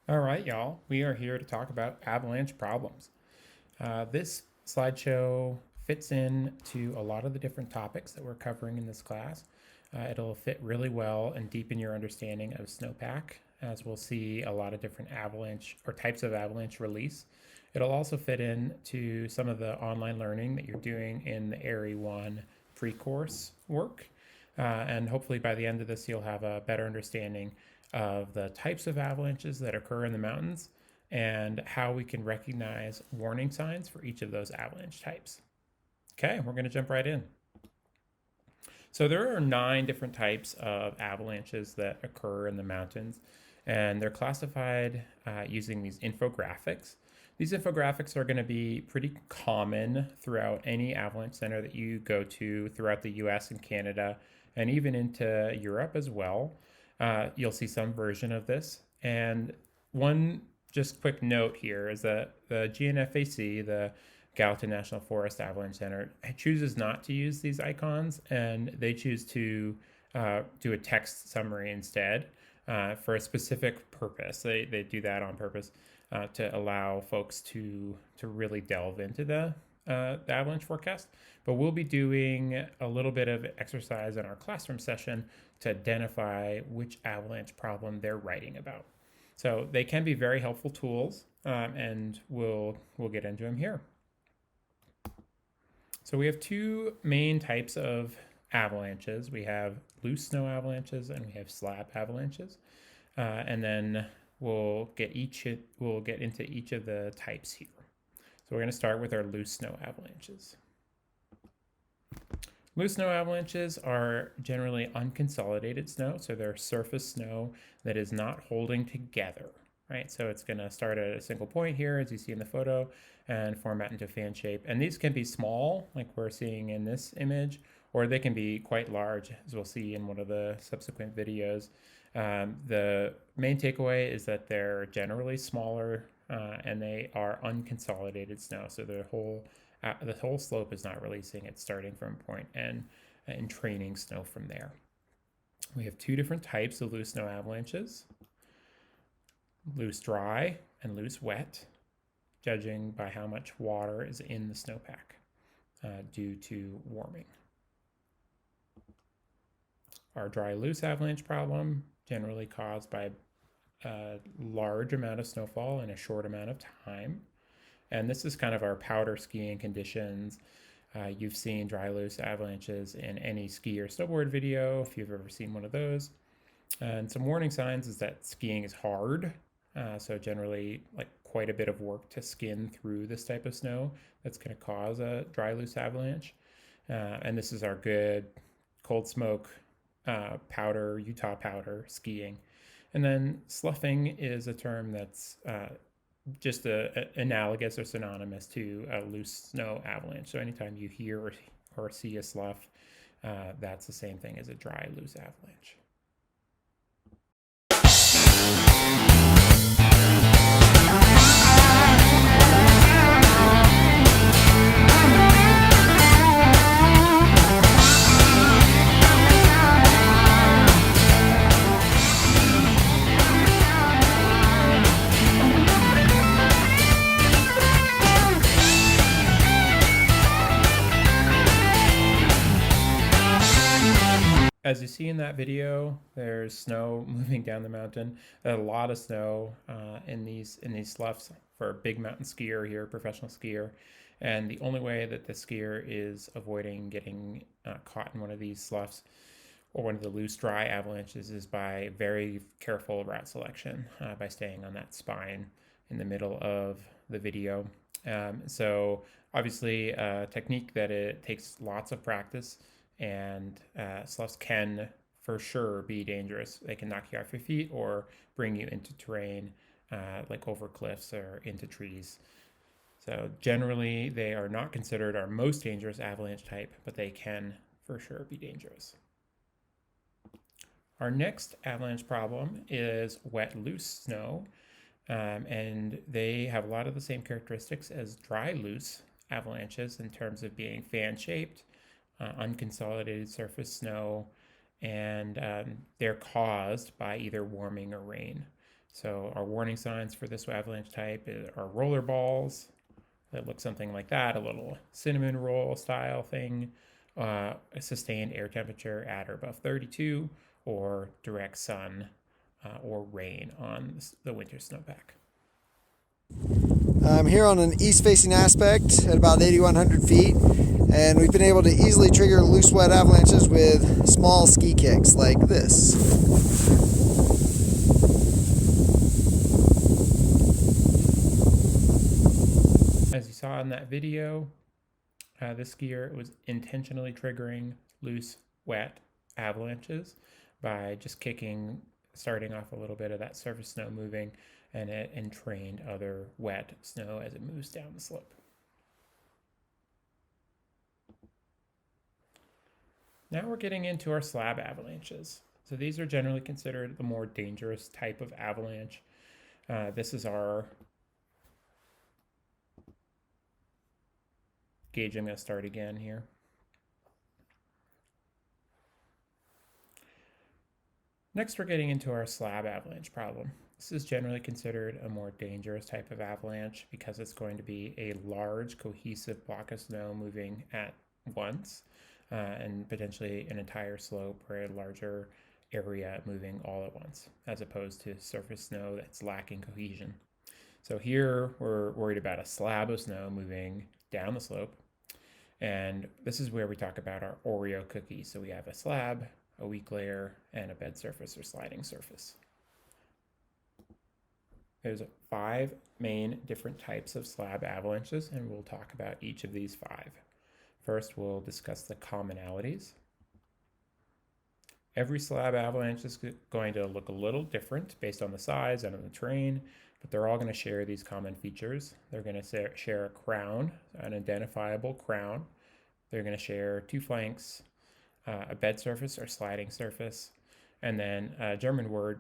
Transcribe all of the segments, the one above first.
All right, y'all. We are here to talk about avalanche problems. This slideshow fits in to a lot of the different topics that we're covering in this class. It'll fit really well and deepen your understanding of snowpack, as we'll see a lot of different avalanche or types of avalanche release. It'll also fit in to some of the online learning that you're doing in the ARI 1 pre-course work. And hopefully by the end of this, you'll have a better understanding of the types of avalanches that occur in the mountains and how we can recognize warning signs for each of those avalanche types. Okay, we're going to jump right in. So there are 9 different types of avalanches that occur in the mountains, and they're classified using these infographics. These infographics are going to be pretty common throughout any avalanche center that you go to throughout the US and Canada, and even into Europe as well. You'll see some version of this. And one just quick note here is that the GNFAC, the Gallatin National Forest Avalanche Center, chooses not to use these icons, and they choose to do a text summary instead for a specific purpose. They do that on purpose to allow folks to really delve into the avalanche forecast. But we'll be doing a little bit of exercise in our classroom session to identify which avalanche problem they're writing about. So they can be very helpful tools, and we'll get into them here. So we have 2 main types of avalanches. We have loose snow avalanches and we have slab avalanches, and then we'll get into each of the types here. So we're going to start with our loose snow avalanches. Loose snow avalanches are generally unconsolidated snow, so they're surface snow that is not holding together, right? So it's going to start at a single point here, as you see in the photo, and form out into fan shape. And these can be small, like we're seeing in this image, or they can be quite large, as we'll see in one of the subsequent videos. The main takeaway is that they're generally smaller, and they are unconsolidated snow, so the whole slope is not releasing. It's starting from a point and training snow from there. We have 2 different types of loose snow avalanches: loose dry and loose wet, judging by how much water is in the snowpack due to warming. Our dry loose avalanche problem, generally caused by a large amount of snowfall in a short amount of time. And this is kind of our powder skiing conditions. You've seen dry loose avalanches in any ski or snowboard video, if you've ever seen one of those. And some warning signs is that skiing is hard. So generally, like, quite a bit of work to skin through this type of snow that's going to cause a dry loose avalanche. And this is our good cold smoke powder, Utah powder skiing. And then sloughing is a term that's just analogous or synonymous to a loose snow avalanche. So anytime you hear or see a slough, that's the same thing as a dry loose avalanche. As you see in that video, there's snow moving down the mountain. There's a lot of snow in these sloughs for a big mountain skier here, professional skier. And the only way that the skier is avoiding getting caught in one of these sloughs or one of the loose dry avalanches is by very careful route selection, by staying on that spine in the middle of the video. So obviously a technique that it takes lots of practice, and sloughs can for sure be dangerous. They can knock you off your feet or bring you into terrain like over cliffs or into trees. So generally they are not considered our most dangerous avalanche type, but they can for sure be dangerous. Our next avalanche problem is wet loose snow, and they have a lot of the same characteristics as dry loose avalanches in terms of being fan shaped, unconsolidated surface snow, and they're caused by either warming or rain. So our warning signs for this avalanche type are roller balls that look something like that, a little cinnamon roll style thing, a sustained air temperature at or above 32, or direct sun or rain on the winter snowpack. I'm here on an east-facing aspect at about 8,100 feet, and we've been able to easily trigger loose wet avalanches with small ski kicks like this. As you saw in that video, this skier was intentionally triggering loose, wet avalanches by just kicking, starting off a little bit of that surface snow moving, and it entrained other wet snow as it moves down the slope. Now we're getting into our slab avalanches. So these are generally considered the more dangerous type of avalanche. This is our gauge. I'm going to start again here. Next, we're getting into our slab avalanche problem. This is generally considered a more dangerous type of avalanche because it's going to be a large cohesive block of snow moving at once, and potentially an entire slope or a larger area moving all at once, as opposed to surface snow that's lacking cohesion. So here we're worried about a slab of snow moving down the slope. And this is where we talk about our Oreo cookie. So we have a slab, a weak layer, and a bed surface or sliding surface. There's 5 main different types of slab avalanches, and we'll talk about each of these 5. First, we'll discuss the commonalities. Every slab avalanche is going to look a little different based on the size and on the terrain, but they're all going to share these common features. They're going to share a crown, an identifiable crown. They're going to share 2 flanks, a bed surface or sliding surface, and then a German word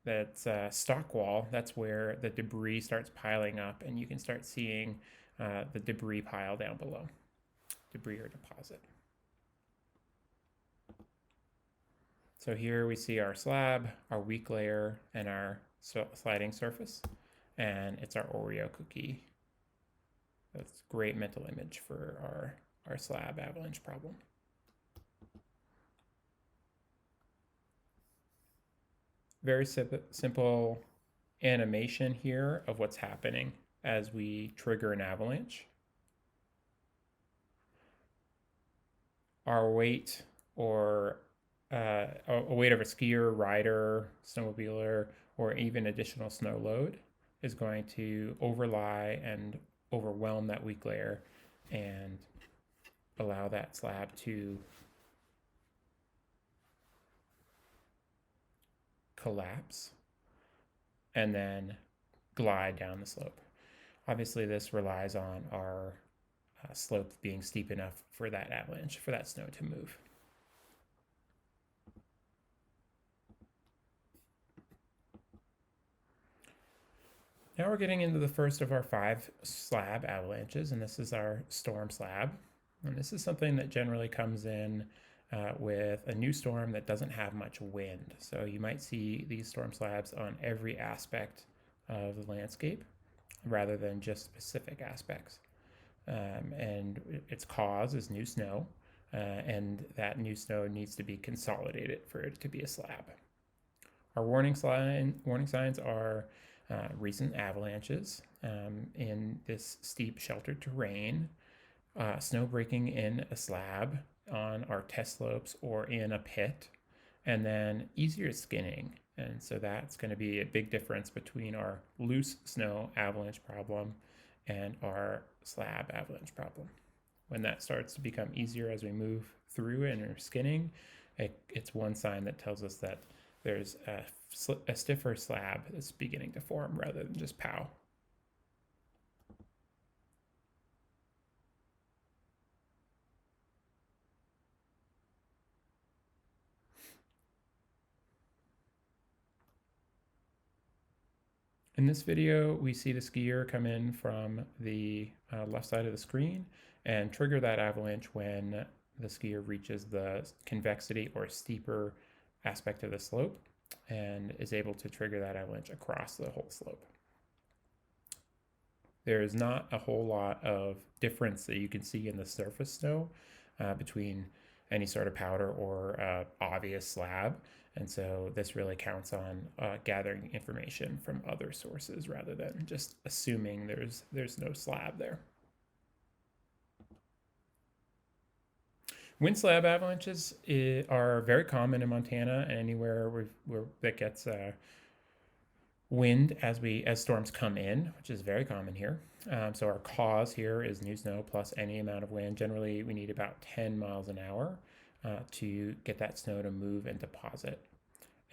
that's stock wall. That's where the debris starts piling up, and you can start seeing the debris pile down below, debris or deposit. So here we see our slab, our weak layer, and our sliding surface, and it's our Oreo cookie. That's a great mental image for our slab avalanche problem. Very simple animation here of what's happening as we trigger an avalanche. Our weight, or a weight of a skier, rider, snowmobiler, or even additional snow load is going to overlie and overwhelm that weak layer and allow that slab to collapse and then glide down the slope. Obviously, this relies on our slope being steep enough for that avalanche, for that snow to move. Now we're getting into the first of our 5 slab avalanches, and this is our storm slab. And this is something that generally comes in with a new storm that doesn't have much wind. So you might see these storm slabs on every aspect of the landscape rather than just specific aspects. And its cause is new snow, and that new snow needs to be consolidated for it to be a slab. Our warning signs are recent avalanches in this steep sheltered terrain, snow breaking in a slab on our test slopes or in a pit, and then easier skinning. And so that's going to be a big difference between our loose snow avalanche problem and our slab avalanche problem. When that starts to become easier as we move through and are skinning, it's one sign that tells us that there's a stiffer slab that's beginning to form rather than just pow. In this video, we see the skier come in from the left side of the screen and trigger that avalanche when the skier reaches the convexity or steeper aspect of the slope. and is able to trigger that avalanche across the whole slope. There is not a whole lot of difference that you can see in the surface snow between any sort of powder or obvious slab. And so this really counts on gathering information from other sources rather than just assuming there's no slab there. Wind slab avalanches are very common in Montana and anywhere where that gets wind as storms come in, which is very common here. So our cause here is new snow plus any amount of wind. Generally, we need about 10 miles an hour to get that snow to move and deposit.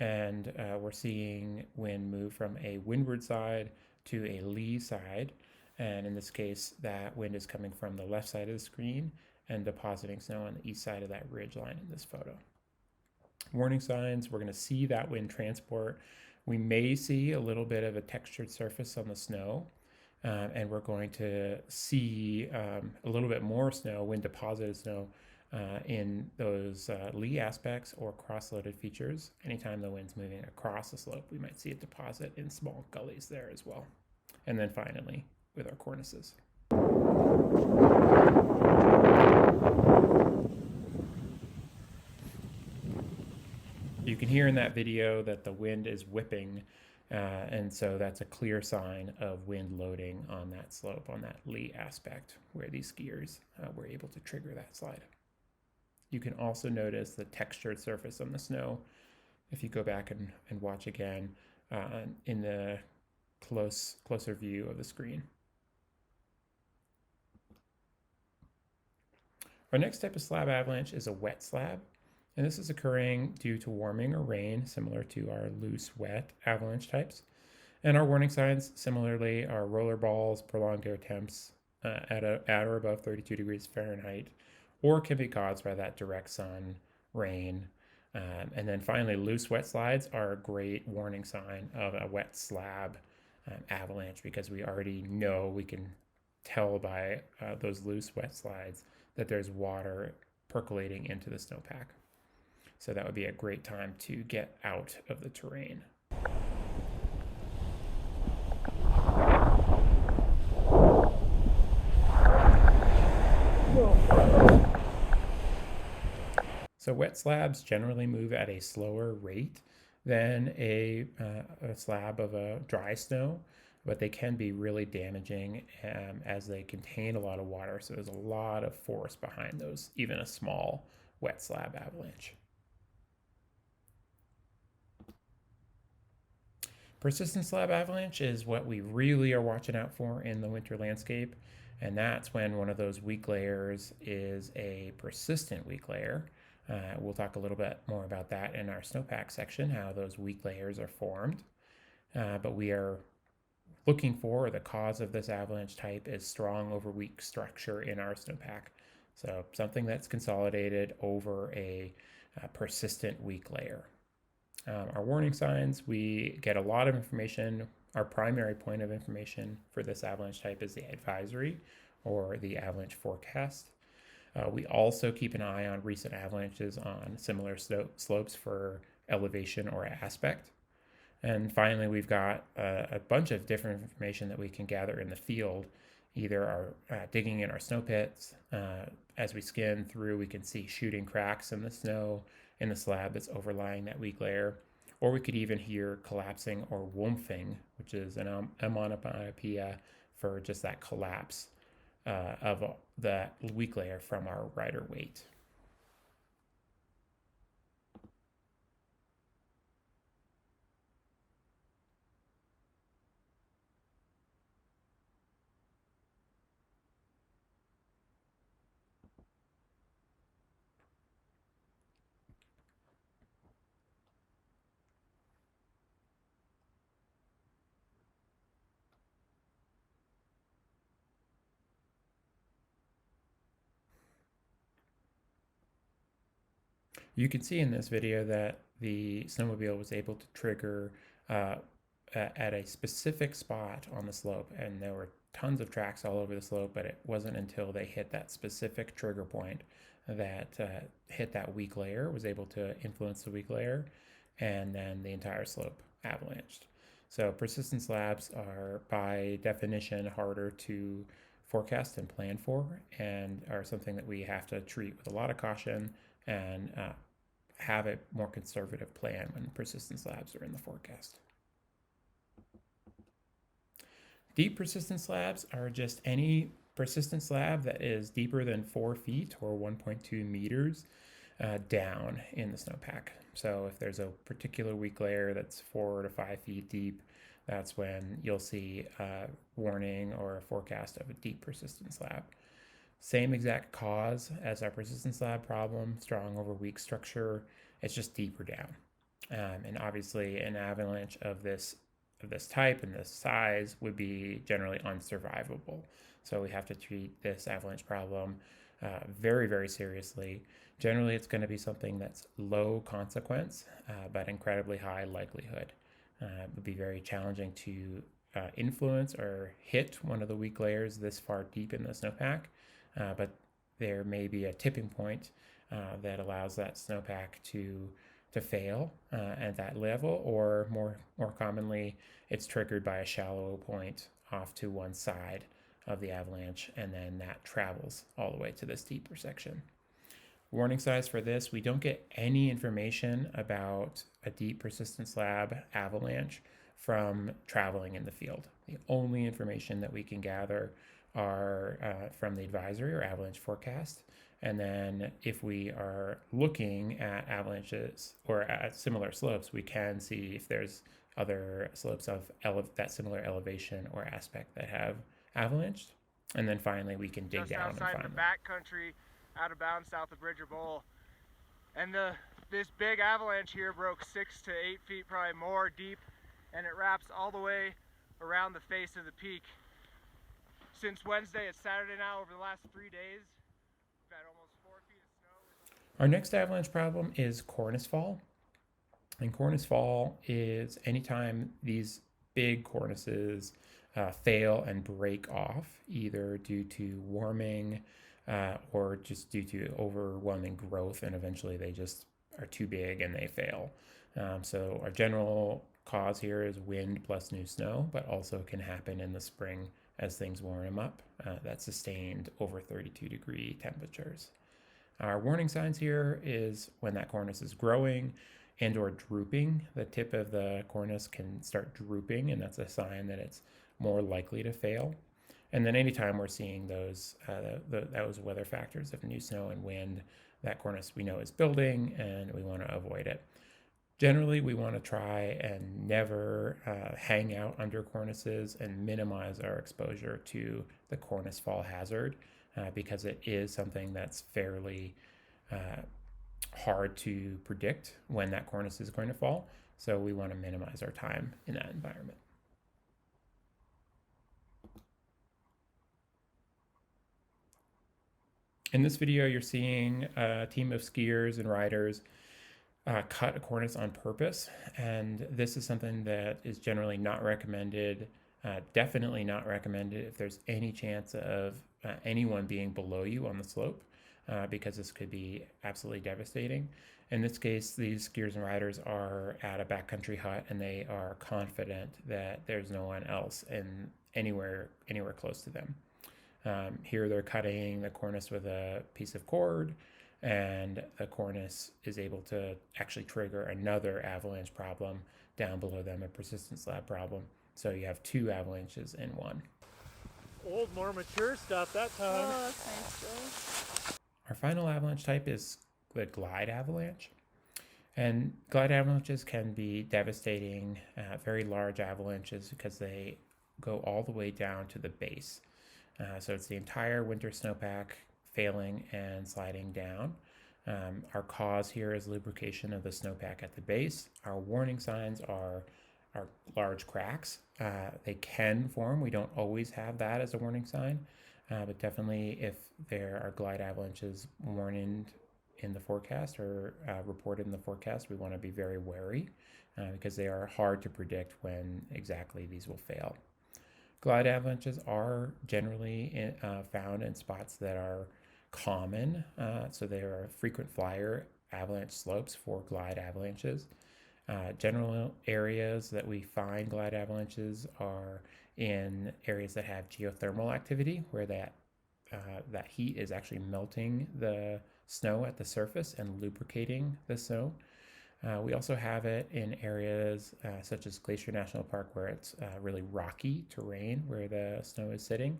And we're seeing wind move from a windward side to a lee side. And in this case, that wind is coming from the left side of the screen and depositing snow on the east side of that ridge line in this photo. Warning signs, we're going to see that wind transport. We may see a little bit of a textured surface on the snow, and we're going to see a little bit more snow, wind deposited snow, in those lee aspects or cross-loaded features. Anytime the wind's moving across the slope, we might see a deposit in small gullies there as well. And then finally, with our cornices. You can hear in that video that the wind is whipping, and so that's a clear sign of wind loading on that slope, on that lee aspect, where these skiers were able to trigger that slide. You can also notice the textured surface on the snow if you go back and watch again in the closer view of the screen. Our next type of slab avalanche is a wet slab. And this is occurring due to warming or rain, similar to our loose, wet avalanche types. And our warning signs, similarly, are roller balls, prolonged air temps at or above 32 degrees Fahrenheit, or can be caused by that direct sun, rain. And then finally, loose, wet slides are a great warning sign of a wet slab avalanche, because we already know, we can tell by those loose, wet slides that there's water percolating into the snowpack. So that would be a great time to get out of the terrain. So wet slabs generally move at a slower rate than a slab of a dry snow, but they can be really damaging as they contain a lot of water. So there's a lot of force behind those, even a small wet slab avalanche. Persistent slab avalanche is what we really are watching out for in the winter landscape, and that's when one of those weak layers is a persistent weak layer. We'll talk a little bit more about that in our snowpack section, how those weak layers are formed. But we are looking for the cause of this avalanche type is strong over weak structure in our snowpack. So something that's consolidated over a persistent weak layer. Our warning signs, we get a lot of information. Our primary point of information for this avalanche type is the advisory or the avalanche forecast. We also keep an eye on recent avalanches on similar slopes for elevation or aspect. And finally, we've got a bunch of different information that we can gather in the field, either our digging in our snow pits. As we skin through, we can see shooting cracks in the snow in the slab that's overlying that weak layer, or we could even hear collapsing or womphing, which is an onomatopoeia for just that collapse of the weak layer from our rider weight. You can see in this video that the snowmobile was able to trigger at a specific spot on the slope, and there were tons of tracks all over the slope, but it wasn't until they hit that specific trigger point that hit that weak layer, was able to influence the weak layer, and then the entire slope avalanched. So persistent slabs are by definition harder to forecast and plan for, and are something that we have to treat with a lot of caution and have a more conservative plan when persistent slabs are in the forecast. Deep persistent slabs are just any persistent slab that is deeper than 4 feet or 1.2 meters down in the snowpack. So if there's a particular weak layer that's 4 to 5 feet deep, that's when you'll see a warning or a forecast of a deep persistent slab. Same exact cause as our persistent slab problem, strong over weak structure. It's just deeper down. And obviously an avalanche of this type and this size would be generally unsurvivable. So we have to treat this avalanche problem very, very seriously. Generally, it's going to be something that's low consequence, but incredibly high likelihood. It would be very challenging to influence or hit one of the weak layers this far deep in the snowpack, but there may be a tipping point that allows that snowpack to fail at that level, or more commonly, it's triggered by a shallow point off to one side of the avalanche, and then that travels all the way to this deeper section. Warning signs for this: we don't get any information about a deep persistent slab avalanche from traveling in the field. The only information that we can gather are from the advisory or avalanche forecast. And then if we are looking at avalanches or at similar slopes, we can see if there's other slopes of that similar elevation or aspect that have avalanched. And then finally we can dig just down outside and find the backcountry, out of bounds south of Bridger Bowl. And this big avalanche here broke 6 to 8 feet, probably more deep, and it wraps all the way around the face of the peak. Since Wednesday, it's Saturday now, over the last 3 days, we've had almost 4 feet of snow. Our next avalanche problem is cornice fall. And cornice fall is anytime these big cornices fail and break off, either due to warming or just due to overwhelming growth, and eventually they just are too big and they fail. So our general cause here is wind plus new snow, but also can happen in the spring as things warm up. That's sustained over 32-degree temperatures. Our warning signs here is when that cornice is growing and or drooping. The tip of the cornice can start drooping, and that's a sign that it's more likely to fail. And then anytime we're seeing those weather factors of new snow and wind, that cornice we know is building and we want to avoid it. Generally, we want to try and never hang out under cornices and minimize our exposure to the cornice fall hazard because it is something that's fairly hard to predict when that cornice is going to fall. So we want to minimize our time in that environment. In this video, you're seeing a team of skiers and riders cut a cornice on purpose, and this is something that is generally not recommended, definitely not recommended if there's any chance of anyone being below you on the slope, because this could be absolutely devastating. In this case, these skiers and riders are at a backcountry hut, and they are confident that there's no one else anywhere close to them. Here they're cutting the cornice with a piece of cord, and the cornice is able to actually trigger another avalanche problem down below them, a persistent slab problem. So you have 2 avalanches in one. Old, more mature stuff that time. Oh, that's nice, Joe. Our final avalanche type is the glide avalanche. And glide avalanches can be devastating, very large avalanches, because they go all the way down to the base. So it's the entire winter snowpack failing and sliding down. Our cause here is lubrication of the snowpack at the base. Our warning signs are large cracks. They can form. We don't always have that as a warning sign, but definitely if there are glide avalanches warned in the forecast or reported in the forecast, we want to be very wary because they are hard to predict when exactly these will fail. Glide avalanches are generally found in spots that are common, so they are frequent flyer avalanche slopes for glide avalanches. General areas that we find glide avalanches are in areas that have geothermal activity, where that heat is actually melting the snow at the surface and lubricating the snow. We also have it in areas such as Glacier National Park, where it's really rocky terrain where the snow is sitting,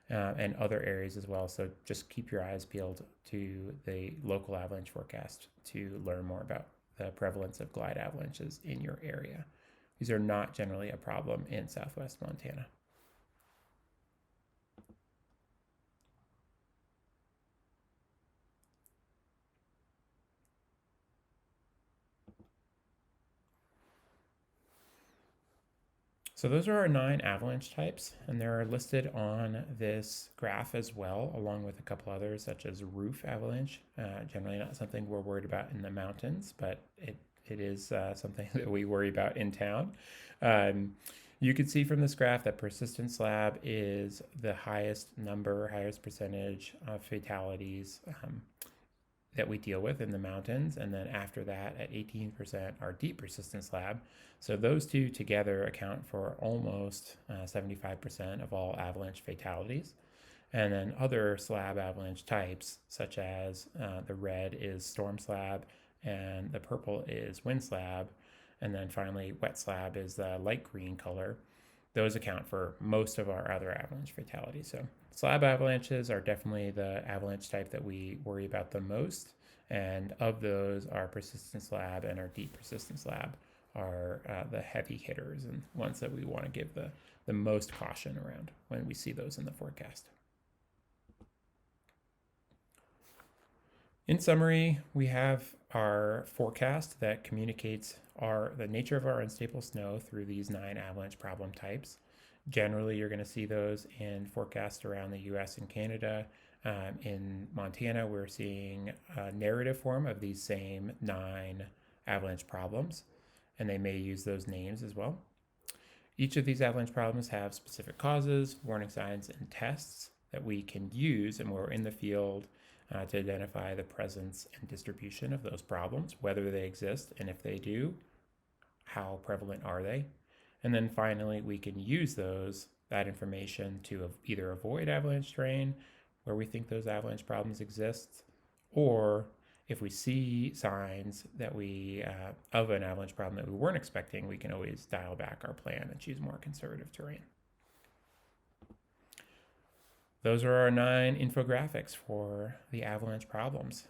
and other areas as well. So just keep your eyes peeled to the local avalanche forecast to learn more about the prevalence of glide avalanches in your area. These are not generally a problem in southwest Montana. So those are our 9 avalanche types, and they're listed on this graph as well, along with a couple others, such as roof avalanche. Generally not something we're worried about in the mountains, but it is something that we worry about in town. You can see from this graph that persistent slab is the highest percentage of fatalities that we deal with in the mountains, and then after that at 18% are deep persistent slab. So those two together account for almost 75% of all avalanche fatalities. And then other slab avalanche types, such as the red is storm slab and the purple is wind slab, and then finally wet slab is the light green color. Those account for most of our other avalanche fatalities. So slab avalanches are definitely the avalanche type that we worry about the most. And of those, our persistent slab and our deep persistent slab are the heavy hitters and ones that we want to give the most caution around when we see those in the forecast. In summary, we have our forecast that communicates the nature of our unstable snow through these 9 avalanche problem types. Generally, you're going to see those in forecasts around the US and Canada. In Montana, we're seeing a narrative form of these same 9 avalanche problems, and they may use those names as well. Each of these avalanche problems have specific causes, warning signs, and tests that we can use, and we're in the field to identify the presence and distribution of those problems, whether they exist, and if they do, how prevalent are they? And then finally, we can use that information to either avoid avalanche terrain where we think those avalanche problems exist, or if we see signs that of an avalanche problem that we weren't expecting, we can always dial back our plan and choose more conservative terrain. Those are our 9 infographics for the avalanche problems.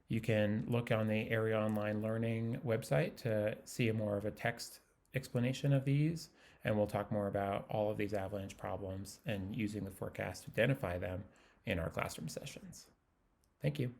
You can look on the Area Online Learning website to see more of a text explanation of these, and we'll talk more about all of these avalanche problems and using the forecast to identify them in our classroom sessions. Thank you.